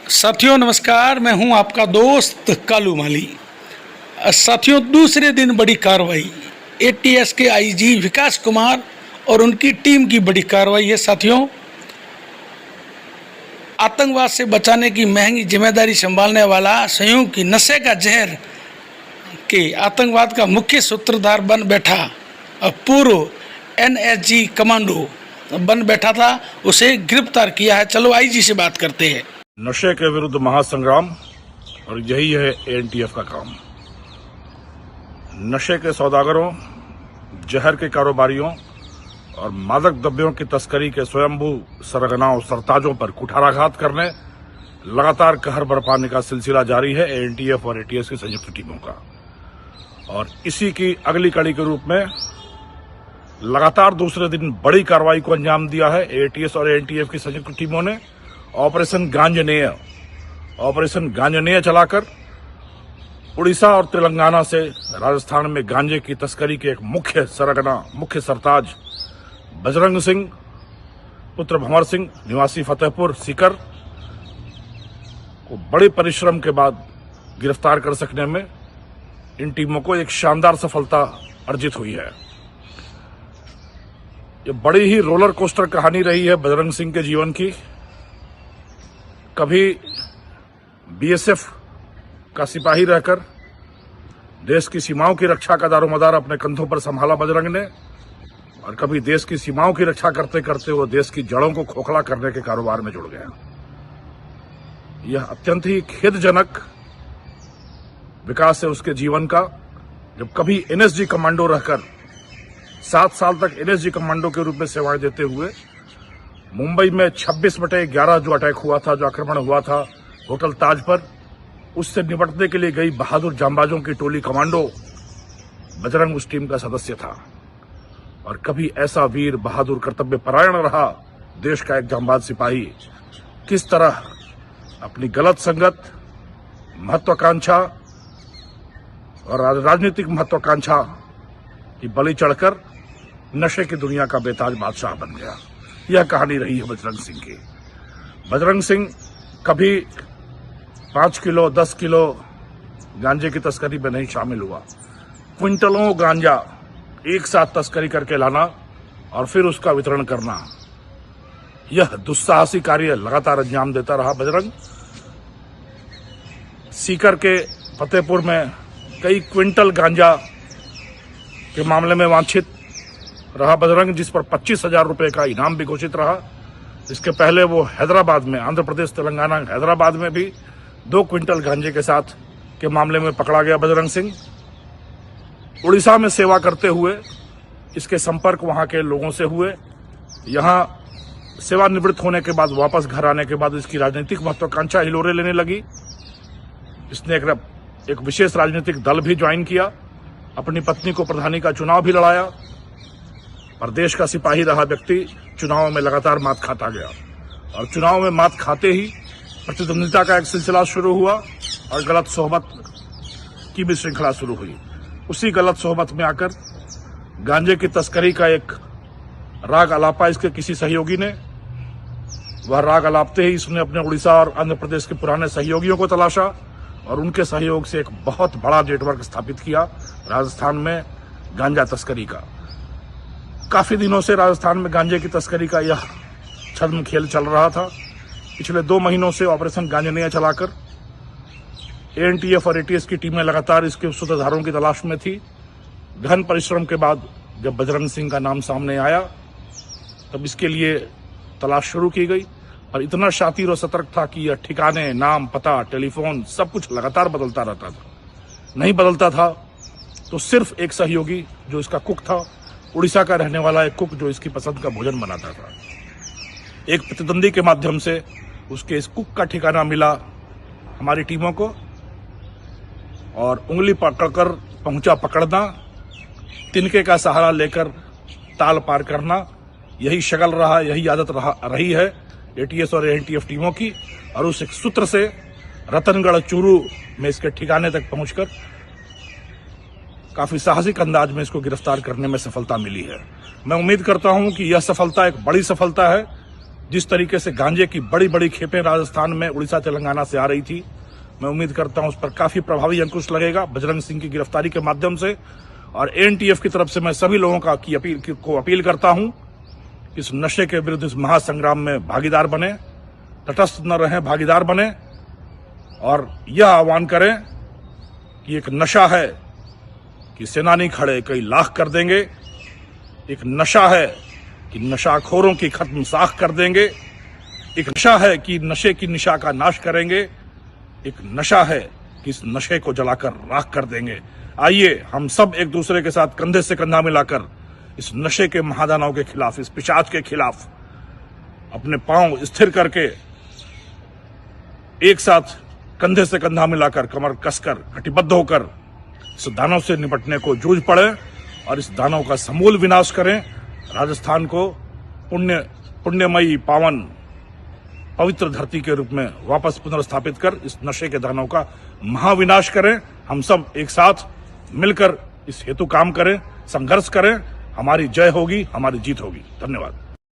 साथियों नमस्कार, मैं हूं आपका दोस्त कालू माली। साथियों, दूसरे दिन बड़ी कार्रवाई, एटीएस के आईजी विकास कुमार और उनकी टीम की बड़ी कार्रवाई है। साथियों, आतंकवाद से बचाने की महंगी जिम्मेदारी संभालने वाला संयोग की नशे का जहर के आतंकवाद का मुख्य सूत्रधार बन बैठा पूर्व एनएसजी कमांडो बन बैठा था, उसे गिरफ्तार किया है। चलो आईजी से बात करते हैं। नशे के विरुद्ध महासंग्राम, और यही है एनटीएफ का काम। नशे के सौदागरों, जहर के कारोबारियों और मादक द्रव्यों की तस्करी के स्वयंभू सरगनाओं सरताजों पर कुठाराघात करने, लगातार कहर बरपाने का सिलसिला जारी है एनटीएफ और एटीएस की संयुक्त टीमों का। और इसी की अगली कड़ी के रूप में लगातार दूसरे दिन बड़ी कार्रवाई को अंजाम दिया है एटीएस और एनटीएफ की संयुक्त टीमों ने। ऑपरेशन गांजनेय चलाकर उड़ीसा और तेलंगाना से राजस्थान में गांजे की तस्करी के एक मुख्य सरताज बजरंग सिंह पुत्र भंवर सिंह निवासी फतेहपुर सीकर को बड़े परिश्रम के बाद गिरफ्तार कर सकने में इन टीमों को एक शानदार सफलता अर्जित हुई है। ये बड़ी ही रोलर कोस्टर कहानी रही है बजरंग सिंह के जीवन की। कभी बीएसएफ का सिपाही रहकर देश की सीमाओं की रक्षा का दारोमदार अपने कंधों पर संभाला बजरंग ने, और कभी देश की सीमाओं की रक्षा करते करते वो देश की जड़ों को खोखला करने के कारोबार में जुड़ गया। यह अत्यंत ही खेदजनक विकास है उसके जीवन का, जब कभी एनएसजी कमांडो रहकर 7 साल तक एनएसजी कमांडो के रूप में सेवाएं देते हुए मुंबई में 26/11 जो अटैक हुआ था, जो आक्रमण हुआ था होटल ताज पर, उससे निपटने के लिए गई बहादुर जांबाजों की टोली कमांडो बजरंग उस टीम का सदस्य था। और कभी ऐसा वीर बहादुर कर्तव्य परायण रहा देश का एक जांबाज सिपाही किस तरह अपनी गलत संगत, महत्वाकांक्षा और राजनीतिक महत्वाकांक्षा की बलि चढ़कर नशे की दुनिया का बेताज बादशाह बन गया। यह कहानी रही है बजरंग सिंह की। बजरंग सिंह कभी 5 किलो 10 किलो गांजे की तस्करी में नहीं शामिल हुआ। क्विंटलों गांजा एक साथ तस्करी करके लाना और फिर उसका वितरण करना, यह दुस्साहसी कार्य लगातार अंजाम देता रहा बजरंग। सीकर के फतेहपुर में कई क्विंटल गांजा के मामले में वांछित रहा बजरंग, जिस पर 25,000 रुपए का इनाम भी घोषित रहा। इसके पहले वो हैदराबाद में, आंध्र प्रदेश तेलंगाना हैदराबाद में भी 2 क्विंटल गांजे के साथ के मामले में पकड़ा गया बजरंग सिंह। उड़ीसा में सेवा करते हुए इसके संपर्क वहां के लोगों से हुए। यहां सेवानिवृत्त होने के बाद वापस घर आने के बाद इसकी राजनीतिक महत्वाकांक्षा हिलोरे लेने लगी। इसने एक विशेष राजनीतिक दल भी ज्वाइन किया, अपनी पत्नी को प्रधानी का चुनाव भी लड़ाया। पर देश का सिपाही रहा व्यक्ति चुनाव में लगातार मात खाता गया, और चुनाव में मात खाते ही प्रतिद्वंदिता का एक सिलसिला शुरू हुआ और गलत सोहबत की भी श्रृंखला शुरू हुई। उसी गलत सोहबत में आकर गांजे की तस्करी का एक राग अलापा इसके किसी सहयोगी ने। वह राग अलापते ही इसने अपने उड़ीसा और आंध्र प्रदेश के पुराने सहयोगियों को तलाशा और उनके सहयोग से एक बहुत बड़ा नेटवर्क स्थापित किया राजस्थान में गांजा तस्करी का। काफी दिनों से राजस्थान में गांजे की तस्करी का यह छद्म खेल चल रहा था। पिछले 2 महीनों से ऑपरेशन गांजनेय चलाकर एनटीएफ और एटीएस की टीमें लगातार इसके सूत्रधारों की तलाश में थी। गहन परिश्रम के बाद जब बजरंग सिंह का नाम सामने आया, तब इसके लिए तलाश शुरू की गई। और इतना शातिर और सतर्क था कि यह ठिकाने, नाम, पता, टेलीफोन सब कुछ लगातार बदलता रहता था। नहीं बदलता था तो सिर्फ एक सहयोगी जो इसका कुक था, उड़ीसा का रहने वाला एक कुक जो इसकी पसंद का भोजन बनाता था, एक प्रतिद्वंदी के माध्यम से उसके इस कुक का ठिकाना मिला हमारी टीमों को, और उंगली पकड़कर पहुंचा पकड़ना, तिनके का सहारा लेकर ताल पार करना, यही शगल रहा, यही आदत रही है एटीएस और एनटीएफ टीमों की। और उस एक सूत्र से रतनगढ़ चूरू में इसके ठिकाने तक पहुंचकर काफी साहसिक अंदाज में इसको गिरफ्तार करने में सफलता मिली है। मैं उम्मीद करता हूं कि यह सफलता एक बड़ी सफलता है जिस तरीके से गांजे की बड़ी बड़ी खेपें राजस्थान में उड़ीसा तेलंगाना से आ रही थी, मैं उम्मीद करता हूं उस पर काफी प्रभावी अंकुश लगेगा बजरंग सिंह की गिरफ्तारी के माध्यम से। और एनटीएफ की तरफ से मैं सभी लोगों को अपील करता हूं, इस नशे के विरुद्ध इस महासंग्राम में भागीदार बने, तटस्थ न रहें, भागीदार बने और यह आह्वान करें कि एक नशा है कि सेनानी खड़े कई लाख कर देंगे, एक नशा है कि नशाखोरों की खत्म साख कर देंगे, एक नशा है कि नशे की निशा का नाश करेंगे, एक नशा है कि इस नशे को जलाकर राख कर देंगे। आइए हम सब एक दूसरे के साथ कंधे से कंधा मिलाकर इस नशे के महादानव के खिलाफ, इस पिशाच के खिलाफ अपने पांव स्थिर करके एक साथ कंधे से कंधा मिलाकर, कमर कसकर, कटिबद्ध होकर इस दानव से निपटने को जूझ पड़े और इस दानव का समूल विनाश करें। राजस्थान को पुण्यमयी पावन पवित्र धरती के रूप में वापस पुनर्स्थापित कर इस नशे के दानव का महाविनाश करें। हम सब एक साथ मिलकर इस हेतु काम करें, संघर्ष करें। हमारी जय होगी, हमारी जीत होगी। धन्यवाद।